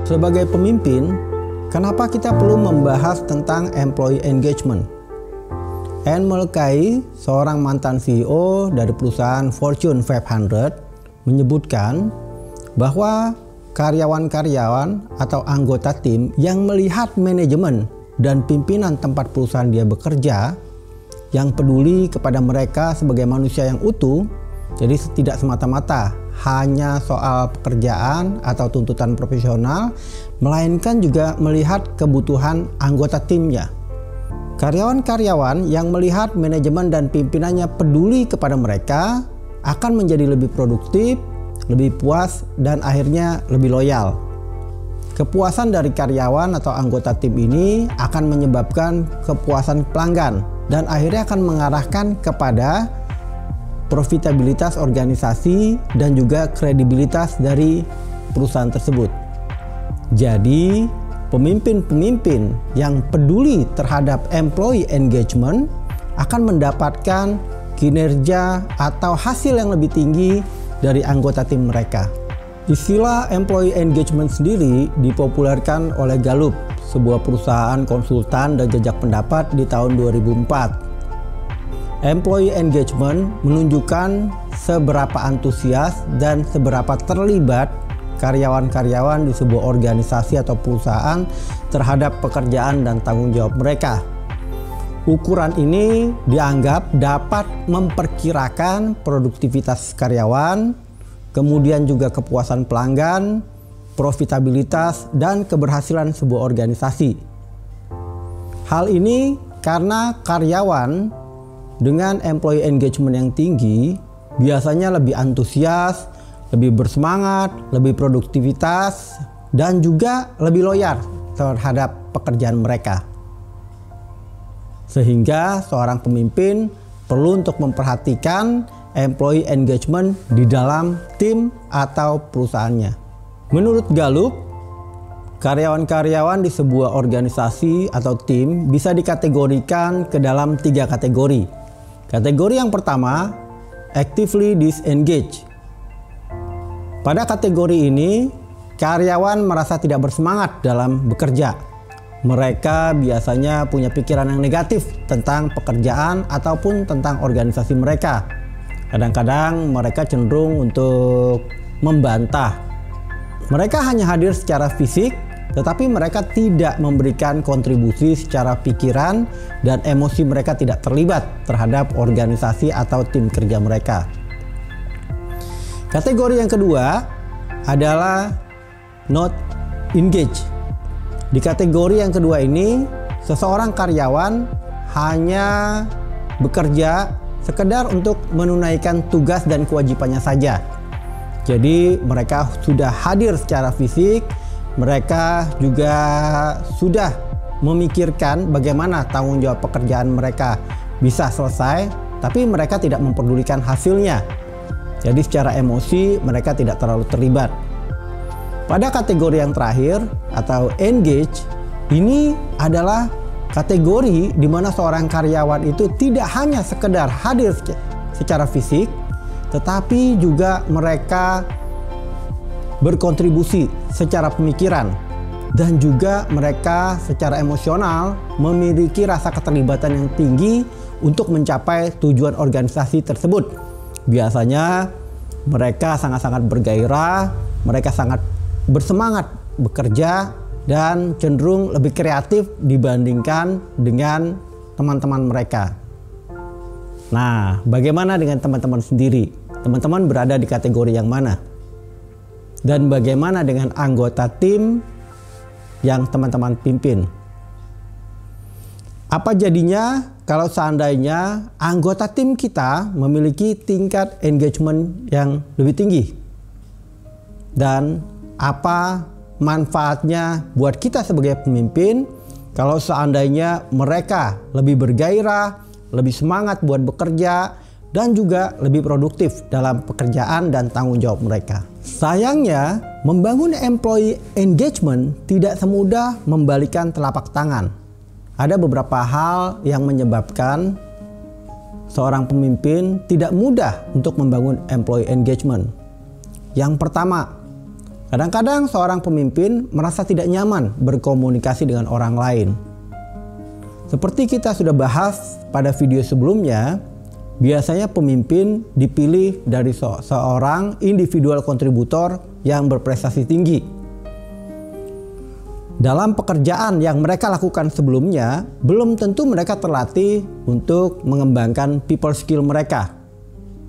Sebagai pemimpin, kenapa kita perlu membahas tentang employee engagement? Anne Mulcahy, seorang mantan CEO dari perusahaan Fortune 500, menyebutkan bahwa karyawan-karyawan atau anggota tim yang melihat manajemen dan pimpinan tempat perusahaan dia bekerja, yang peduli kepada mereka sebagai manusia yang utuh, jadi tidak semata-mata hanya soal pekerjaan atau tuntutan profesional, melainkan juga melihat kebutuhan anggota timnya. Karyawan-karyawan yang melihat manajemen dan pimpinannya peduli kepada mereka akan menjadi lebih produktif, lebih puas, dan akhirnya lebih loyal. Kepuasan dari karyawan atau anggota tim ini akan menyebabkan kepuasan pelanggan dan akhirnya akan mengarahkan kepada profitabilitas organisasi dan juga kredibilitas dari perusahaan tersebut. Jadi, pemimpin-pemimpin yang peduli terhadap employee engagement akan mendapatkan kinerja atau hasil yang lebih tinggi dari anggota tim mereka. Istilah employee engagement sendiri dipopulerkan oleh Gallup, sebuah perusahaan konsultan dan jejak pendapat di tahun 2004. Employee engagement menunjukkan seberapa antusias dan seberapa terlibat karyawan-karyawan di sebuah organisasi atau perusahaan terhadap pekerjaan dan tanggung jawab mereka. Ukuran ini dianggap dapat memperkirakan produktivitas karyawan, kemudian juga kepuasan pelanggan, profitabilitas, dan keberhasilan sebuah organisasi. Hal ini karena karyawan dengan employee engagement yang tinggi biasanya lebih antusias, lebih bersemangat, lebih produktivitas, dan juga lebih loyal terhadap pekerjaan mereka. Sehingga seorang pemimpin perlu untuk memperhatikan employee engagement di dalam tim atau perusahaannya. Menurut Gallup, karyawan-karyawan di sebuah organisasi atau tim bisa dikategorikan ke dalam 3 kategori. Kategori yang pertama, actively disengaged. Pada kategori ini, karyawan merasa tidak bersemangat dalam bekerja. Mereka biasanya punya pikiran yang negatif tentang pekerjaan ataupun tentang organisasi mereka. Kadang-kadang mereka cenderung untuk membantah. Mereka hanya hadir secara fisik, tetapi mereka tidak memberikan kontribusi secara pikiran dan emosi mereka tidak terlibat terhadap organisasi atau tim kerja mereka. Kategori yang kedua adalah not engaged. Di kategori yang kedua ini, seseorang karyawan hanya bekerja sekedar untuk menunaikan tugas dan kewajibannya saja. Jadi mereka sudah hadir secara fisik, mereka juga sudah memikirkan bagaimana tanggung jawab pekerjaan mereka bisa selesai, tapi mereka tidak memperdulikan hasilnya. Jadi secara emosi mereka tidak terlalu terlibat. Pada kategori yang terakhir atau engage, ini adalah kategori di mana seorang karyawan itu tidak hanya sekedar hadir secara fisik, tetapi juga mereka berkontribusi secara pemikiran dan juga mereka secara emosional memiliki rasa keterlibatan yang tinggi untuk mencapai tujuan organisasi tersebut. Biasanya mereka sangat-sangat bergairah, mereka sangat bersemangat bekerja dan cenderung lebih kreatif dibandingkan dengan teman-teman mereka. Nah, bagaimana dengan teman-teman sendiri? Teman-teman berada di kategori yang mana? Dan bagaimana dengan anggota tim yang teman-teman pimpin? Apa jadinya kalau seandainya anggota tim kita memiliki tingkat engagement yang lebih tinggi? Dan apa manfaatnya buat kita sebagai pemimpin kalau seandainya mereka lebih bergairah, lebih semangat buat bekerja, dan juga lebih produktif dalam pekerjaan dan tanggung jawab mereka? Sayangnya, membangun employee engagement tidak semudah membalikan telapak tangan. Ada beberapa hal yang menyebabkan seorang pemimpin tidak mudah untuk membangun employee engagement. Yang pertama, Kadang-kadang seorang pemimpin merasa tidak nyaman berkomunikasi dengan orang lain. Seperti kita sudah bahas pada video sebelumnya, biasanya pemimpin dipilih dari seorang individual kontributor yang berprestasi tinggi. Dalam pekerjaan yang mereka lakukan sebelumnya, belum tentu mereka terlatih untuk mengembangkan people skill mereka.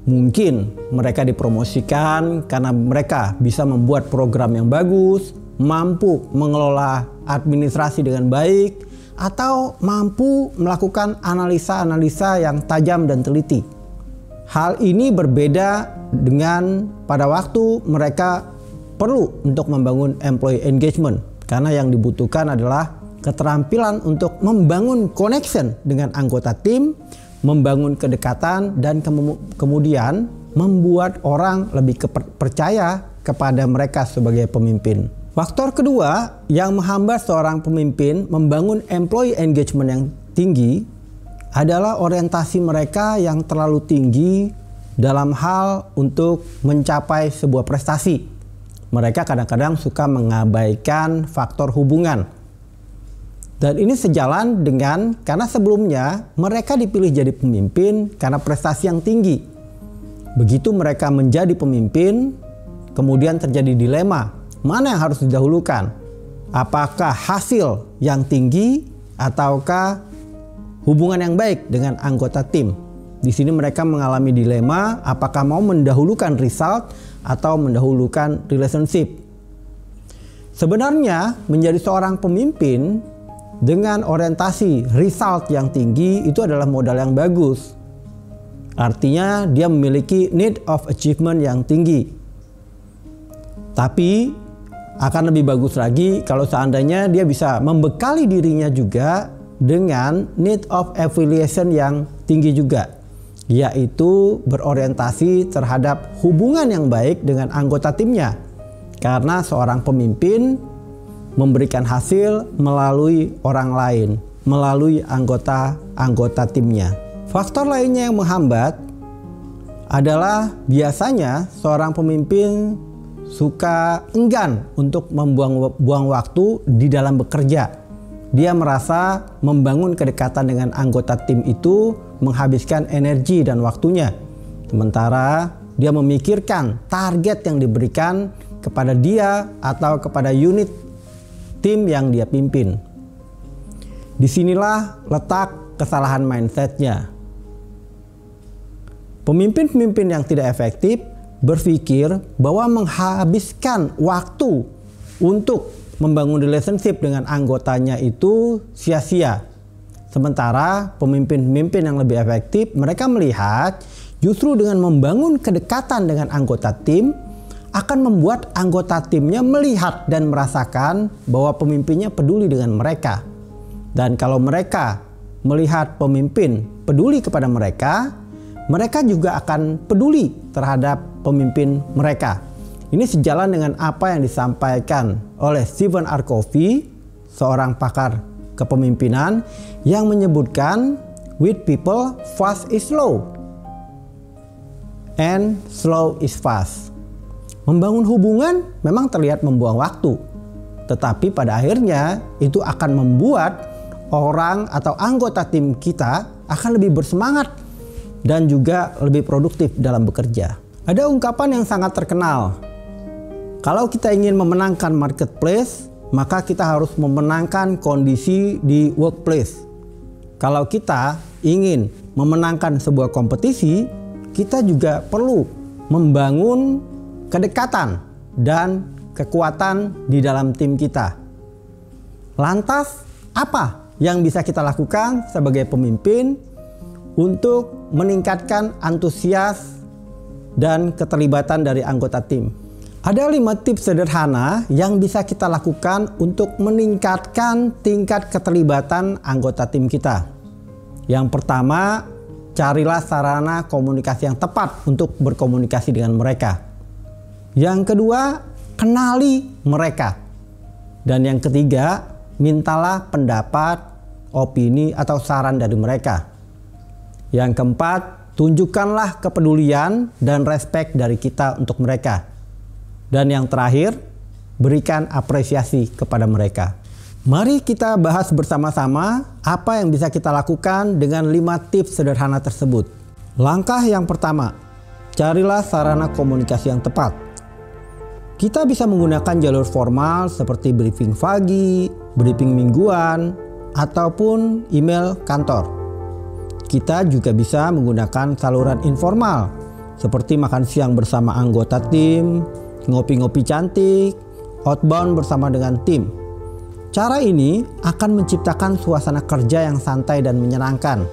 Mungkin mereka dipromosikan karena mereka bisa membuat program yang bagus, mampu mengelola administrasi dengan baik, atau mampu melakukan analisa-analisa yang tajam dan teliti. Hal ini berbeda dengan pada waktu mereka perlu untuk membangun employee engagement, karena yang dibutuhkan adalah keterampilan untuk membangun connection dengan anggota tim, membangun kedekatan, dan kemudian membuat orang lebih percaya kepada mereka sebagai pemimpin. Faktor kedua yang menghambat seorang pemimpin membangun employee engagement yang tinggi adalah orientasi mereka yang terlalu tinggi dalam hal untuk mencapai sebuah prestasi. Mereka kadang-kadang suka mengabaikan faktor hubungan. Dan ini sejalan dengan karena sebelumnya mereka dipilih jadi pemimpin karena prestasi yang tinggi. Begitu mereka menjadi pemimpin, kemudian terjadi dilema, mana yang harus didahulukan? Apakah hasil yang tinggi ataukah hubungan yang baik dengan anggota tim? Di sini mereka mengalami dilema, apakah mau mendahulukan result atau mendahulukan relationship. Sebenarnya menjadi seorang pemimpin dengan orientasi result yang tinggi itu adalah modal yang bagus. Artinya dia memiliki need of achievement yang tinggi. Tapi akan lebih bagus lagi kalau seandainya dia bisa membekali dirinya juga dengan need of affiliation yang tinggi juga, yaitu berorientasi terhadap hubungan yang baik dengan anggota timnya. Karena seorang pemimpin memberikan hasil melalui orang lain, melalui anggota timnya. Faktor lainnya yang menghambat adalah biasanya seorang pemimpin suka enggan untuk membuang waktu di dalam bekerja. Dia merasa membangun kedekatan dengan anggota tim itu menghabiskan energi dan waktunya. Sementara dia memikirkan target yang diberikan kepada dia atau kepada unit tim yang dia pimpin. Disinilah letak kesalahan mindsetnya. Pemimpin-pemimpin yang tidak efektif berpikir bahwa menghabiskan waktu untuk membangun relationship dengan anggotanya itu sia-sia. Sementara pemimpin-pemimpin yang lebih efektif, mereka melihat justru dengan membangun kedekatan dengan anggota tim akan membuat anggota timnya melihat dan merasakan bahwa pemimpinnya peduli dengan mereka. Dan kalau mereka melihat pemimpin peduli kepada mereka, mereka juga akan peduli terhadap pemimpin mereka. Ini sejalan dengan apa yang disampaikan oleh Stephen R. Covey, seorang pakar kepemimpinan, yang menyebutkan with people fast is slow and slow is fast. Membangun hubungan memang terlihat membuang waktu, tetapi pada akhirnya itu akan membuat orang atau anggota tim kita akan lebih bersemangat dan juga lebih produktif dalam bekerja. Ada ungkapan yang sangat terkenal. Kalau kita ingin memenangkan marketplace, maka kita harus memenangkan kondisi di workplace. Kalau kita ingin memenangkan sebuah kompetisi, kita juga perlu membangun kedekatan dan kekuatan di dalam tim kita. Lantas, apa yang bisa kita lakukan sebagai pemimpin untuk meningkatkan antusias dan keterlibatan dari anggota tim? Ada 5 tips sederhana yang bisa kita lakukan untuk meningkatkan tingkat keterlibatan anggota tim kita. Yang pertama, carilah sarana komunikasi yang tepat untuk berkomunikasi dengan mereka. Yang kedua, kenali mereka. Dan yang ketiga, mintalah pendapat, opini, atau saran dari mereka. Yang keempat, tunjukkanlah kepedulian dan respek dari kita untuk mereka. Dan yang terakhir, berikan apresiasi kepada mereka. Mari kita bahas bersama-sama apa yang bisa kita lakukan dengan 5 tips sederhana tersebut. Langkah yang pertama, carilah sarana komunikasi yang tepat. Kita bisa menggunakan jalur formal seperti briefing pagi, briefing mingguan, ataupun email kantor. Kita juga bisa menggunakan saluran informal seperti makan siang bersama anggota tim, ngopi-ngopi cantik, outbound bersama dengan tim. Cara ini akan menciptakan suasana kerja yang santai dan menyenangkan.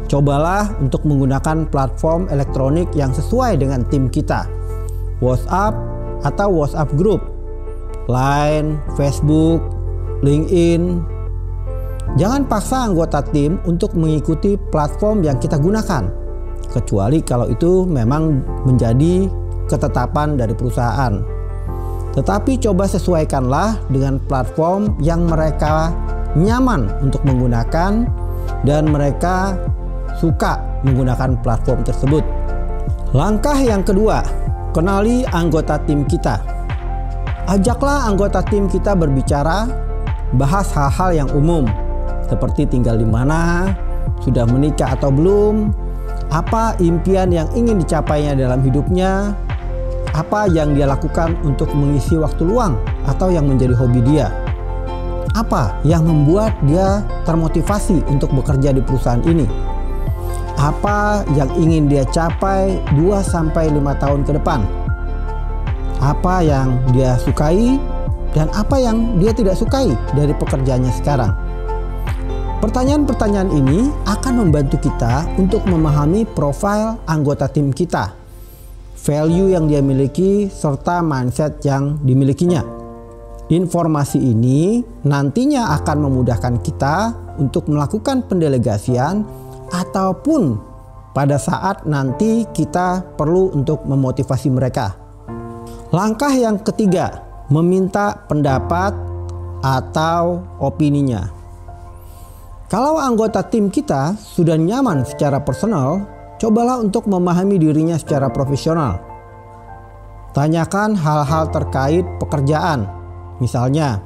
Cobalah untuk menggunakan platform elektronik yang sesuai dengan tim kita. WhatsApp atau WhatsApp Group, Line, Facebook, LinkedIn. Jangan paksa anggota tim untuk mengikuti platform yang kita gunakan, kecuali kalau itu memang menjadi ketetapan dari perusahaan. Tetapi coba sesuaikanlah dengan platform yang mereka nyaman untuk menggunakan dan mereka suka menggunakan platform tersebut. Langkah yang kedua, kenali anggota tim kita. Ajaklah anggota tim kita berbicara, bahas hal-hal yang umum seperti tinggal di mana, sudah menikah atau belum, apa impian yang ingin dicapainya dalam hidupnya, apa yang dia lakukan untuk mengisi waktu luang atau yang menjadi hobi dia, apa yang membuat dia termotivasi untuk bekerja di perusahaan ini, apa yang ingin dia capai 2-5 tahun ke depan, apa yang dia sukai dan apa yang dia tidak sukai dari pekerjaannya sekarang. Pertanyaan-pertanyaan ini akan membantu kita untuk memahami profil anggota tim kita, value yang dia miliki, serta mindset yang dimilikinya. Informasi ini nantinya akan memudahkan kita untuk melakukan pendelegasian ataupun pada saat nanti kita perlu untuk memotivasi mereka. Langkah yang ketiga, meminta pendapat atau opininya. Kalau anggota tim kita sudah nyaman secara personal, cobalah untuk memahami dirinya secara profesional. Tanyakan hal-hal terkait pekerjaan. Misalnya,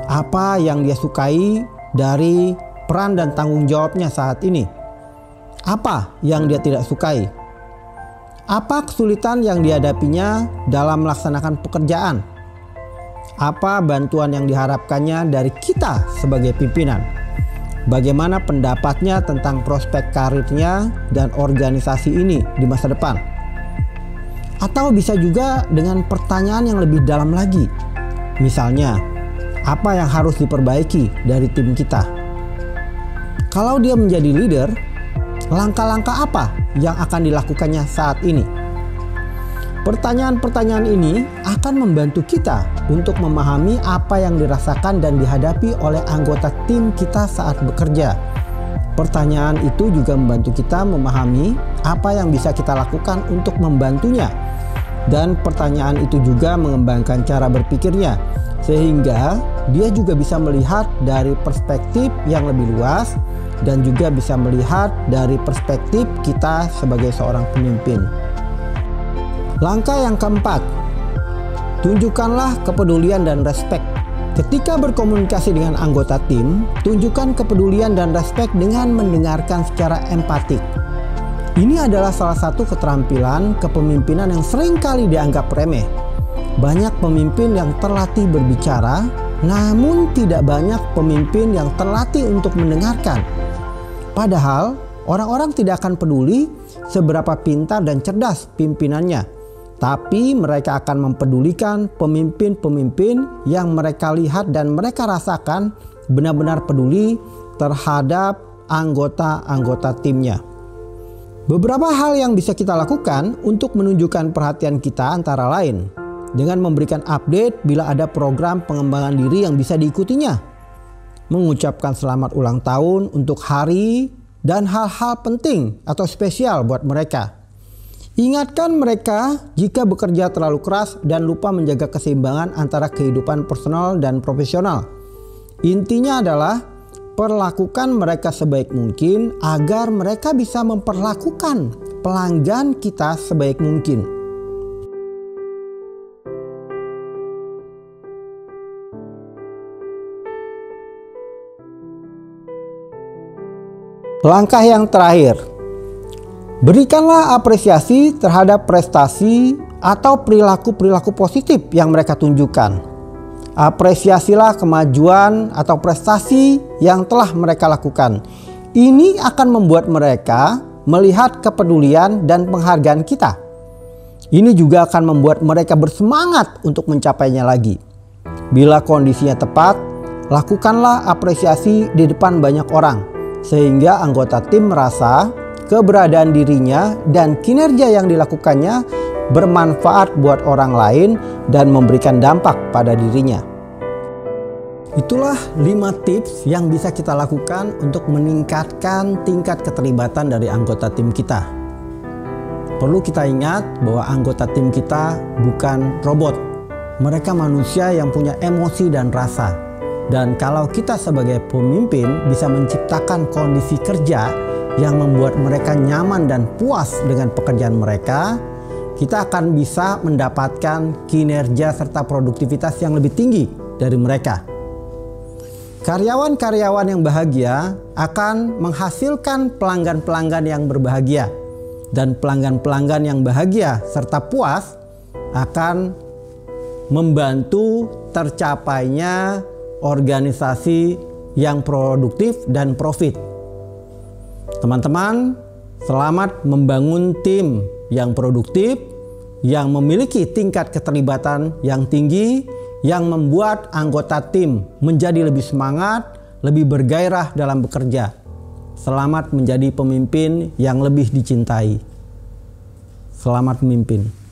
apa yang dia sukai dari peran dan tanggung jawabnya saat ini? Apa yang dia tidak sukai? Apa kesulitan yang dihadapinya dalam melaksanakan pekerjaan? Apa bantuan yang diharapkannya dari kita sebagai pimpinan? Bagaimana pendapatnya tentang prospek karirnya dan organisasi ini di masa depan? Atau bisa juga dengan pertanyaan yang lebih dalam lagi. Misalnya, apa yang harus diperbaiki dari tim kita? Kalau dia menjadi leader, langkah-langkah apa yang akan dilakukannya saat ini? Pertanyaan-pertanyaan ini akan membantu kita untuk memahami apa yang dirasakan dan dihadapi oleh anggota tim kita saat bekerja. Pertanyaan itu juga membantu kita memahami apa yang bisa kita lakukan untuk membantunya. Dan pertanyaan itu juga mengembangkan cara berpikirnya, sehingga dia juga bisa melihat dari perspektif yang lebih luas dan juga bisa melihat dari perspektif kita sebagai seorang pemimpin. Langkah yang keempat, tunjukkanlah kepedulian dan respek. Ketika berkomunikasi dengan anggota tim, tunjukkan kepedulian dan respek dengan mendengarkan secara empatik. Ini adalah salah satu keterampilan kepemimpinan yang seringkali dianggap remeh. Banyak pemimpin yang terlatih berbicara, namun tidak banyak pemimpin yang terlatih untuk mendengarkan. Padahal, orang-orang tidak akan peduli seberapa pintar dan cerdas pimpinannya. Tapi mereka akan mempedulikan pemimpin-pemimpin yang mereka lihat dan mereka rasakan benar-benar peduli terhadap anggota-anggota timnya. Beberapa hal yang bisa kita lakukan untuk menunjukkan perhatian kita antara lain dengan memberikan update bila ada program pengembangan diri yang bisa diikutinya, mengucapkan selamat ulang tahun untuk hari dan hal-hal penting atau spesial buat mereka. Ingatkan mereka jika bekerja terlalu keras dan lupa menjaga keseimbangan antara kehidupan personal dan profesional. Intinya adalah perlakukan mereka sebaik mungkin agar mereka bisa memperlakukan pelanggan kita sebaik mungkin. Langkah yang terakhir, berikanlah apresiasi terhadap prestasi atau perilaku-perilaku positif yang mereka tunjukkan. Apresiasilah kemajuan atau prestasi yang telah mereka lakukan. Ini akan membuat mereka melihat kepedulian dan penghargaan kita. Ini juga akan membuat mereka bersemangat untuk mencapainya lagi. Bila kondisinya tepat, lakukanlah apresiasi di depan banyak orang, sehingga anggota tim merasa keberadaan dirinya dan kinerja yang dilakukannya bermanfaat buat orang lain dan memberikan dampak pada dirinya. Itulah 5 tips yang bisa kita lakukan untuk meningkatkan tingkat keterlibatan dari anggota tim kita. Perlu kita ingat bahwa anggota tim kita bukan robot. Mereka manusia yang punya emosi dan rasa. Dan kalau kita sebagai pemimpin bisa menciptakan kondisi kerja yang membuat mereka nyaman dan puas dengan pekerjaan mereka, kita akan bisa mendapatkan kinerja serta produktivitas yang lebih tinggi dari mereka. Karyawan-karyawan yang bahagia akan menghasilkan pelanggan-pelanggan yang berbahagia, dan pelanggan-pelanggan yang bahagia serta puas akan membantu tercapainya organisasi yang produktif dan profit. Teman-teman, selamat membangun tim yang produktif, yang memiliki tingkat keterlibatan yang tinggi, yang membuat anggota tim menjadi lebih semangat, lebih bergairah dalam bekerja. Selamat menjadi pemimpin yang lebih dicintai. Selamat memimpin.